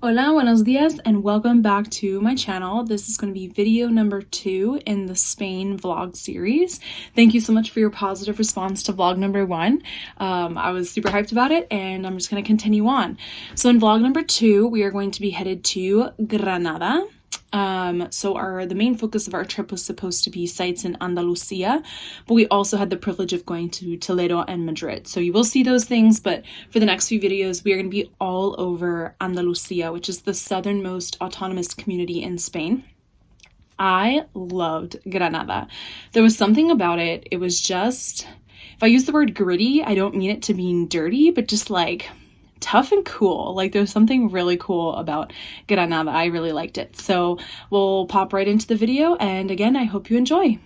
Hola, buenos dias, and welcome back to my channel. This is going to be video number 2 in the Spain vlog series. Thank you so much for your positive response to vlog number 1. I was super hyped about it, and I'm just going to continue on. So in vlog number 2, we are going to be headed to Granada. The main focus of our trip was supposed to be sites in Andalusia, but we also had the privilege of going to Toledo and Madrid. So you will see those things, but for the next few videos, we are going to be all over Andalusia, which is the southernmost autonomous community in Spain. I loved Granada. There was something about it. It was just, if I use the word gritty, I don't mean it to mean dirty, but just like tough and cool. Like there's something really cool about Granada. I really liked it. So we'll pop right into the video, and again, I hope you enjoy.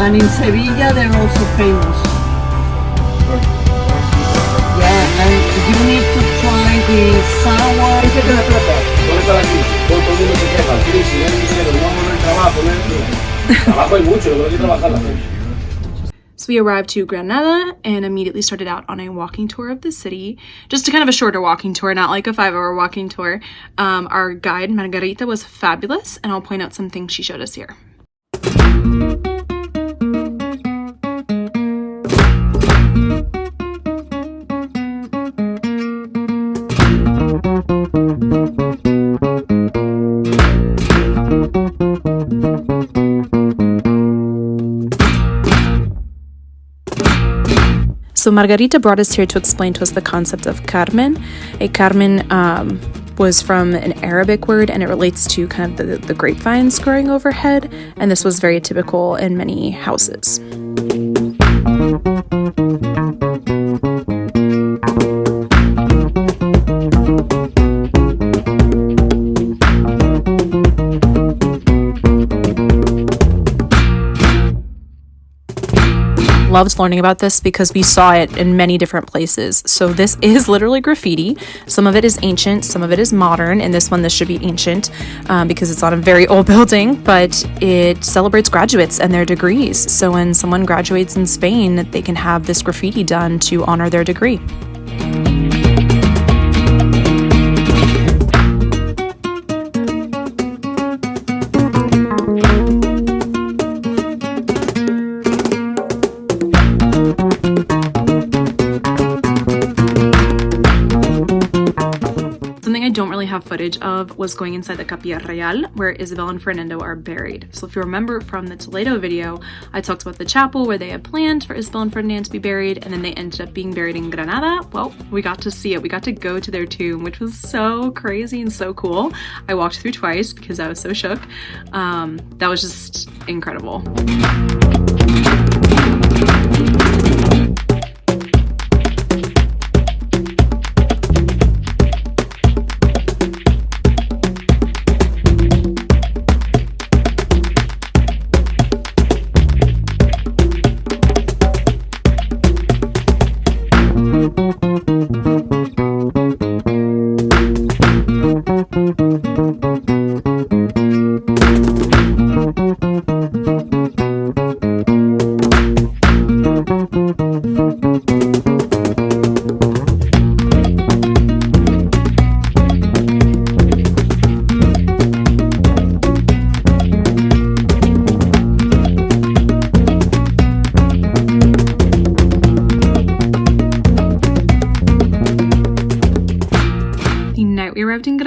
And in Sevilla they're also famous. Yeah, and you need to try the sour. So we arrived to Granada and immediately started out on a walking tour of the city. Just a kind of a shorter walking tour, not like a 5-hour walking tour. Our guide, Margarita, was fabulous, and I'll point out some things she showed us here. So Margarita brought us here to explain to us the concept of Carmen. A Carmen was from an Arabic word, and it relates to kind of the grapevines growing overhead, and this was very typical in many houses. Loved learning about this because we saw it in many different places. So this is literally graffiti. Some of it is ancient, some of it is modern. In this one, this should be ancient because it's on a very old building, but it celebrates graduates and their degrees. So when someone graduates in Spain, they can have this graffiti done to honor their degree. Have footage of was going inside the Capilla Real, where Isabel and Fernando are buried. So if you remember from the Toledo video, I talked about the chapel where they had planned for Isabel and Ferdinand to be buried, and then they ended up being buried in Granada. Well, we got to see it. We got to go to their tomb, which was so crazy and so cool. I walked through twice because I was so shook. That was just incredible.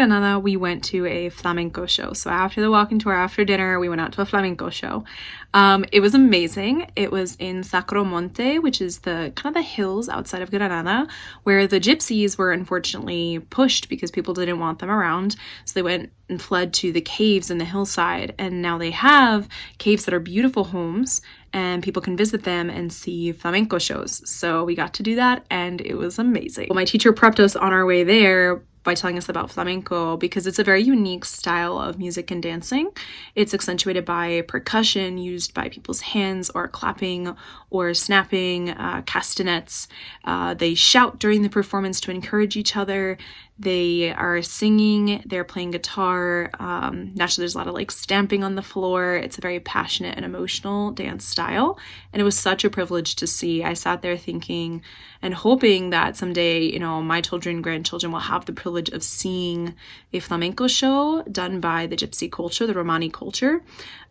Granada, we went to a flamenco show. So after the walking tour, after dinner, we went out to a flamenco show. It was amazing. It was in Sacromonte, which is the kind of the hills outside of Granada, where the gypsies were unfortunately pushed because people didn't want them around. So they went and fled to the caves in the hillside. And now they have caves that are beautiful homes, and people can visit them and see flamenco shows. So we got to do that, and it was amazing. Well, my teacher prepped us on our way there by telling us about flamenco because it's a very unique style of music and dancing. It's accentuated by percussion used by people's hands or clapping or snapping, castanets. They shout during the performance to encourage each other. They are singing, they're playing guitar. Naturally, there's a lot of like stamping on the floor. It's a very passionate and emotional dance style. And it was such a privilege to see. I sat there thinking and hoping that someday, you know, my children, grandchildren will have the privilege of seeing a flamenco show done by the gypsy culture, the Romani culture.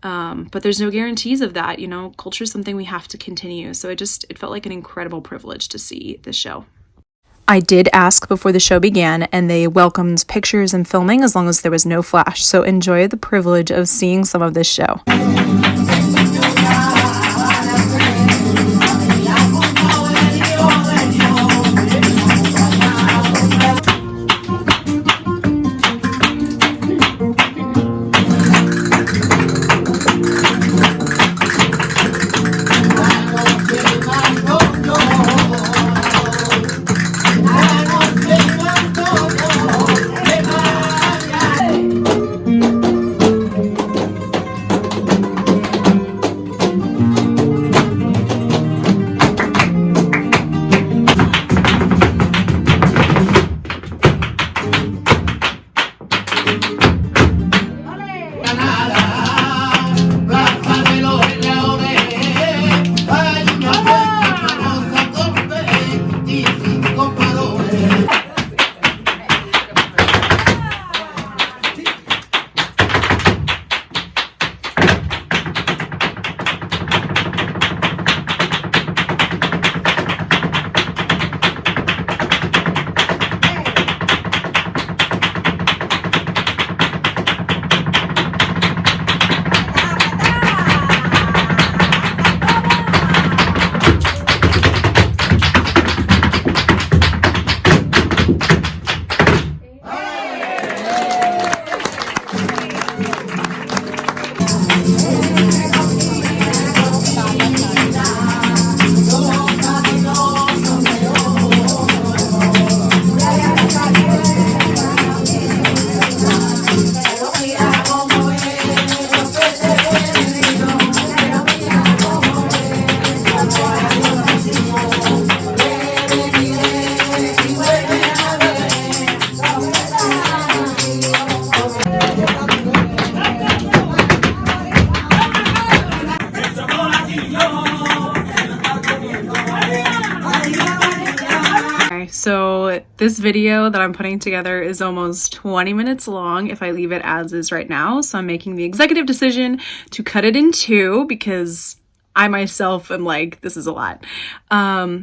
But there's no guarantees of that. You know, culture is something we have to continue. So it felt like an incredible privilege to see this show. I did ask before the show began, and they welcomed pictures and filming as long as there was no flash. So enjoy the privilege of seeing some of this show. So this video that I'm putting together is almost 20 minutes long if I leave it as is right now. So I'm making the executive decision to cut it in two because I myself am like, this is a lot.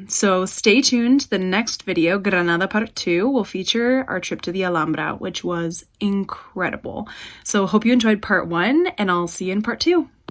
So stay tuned. The next video, Granada Part II, will feature our trip to the Alhambra, which was incredible. So hope you enjoyed part one, and I'll see you in part two.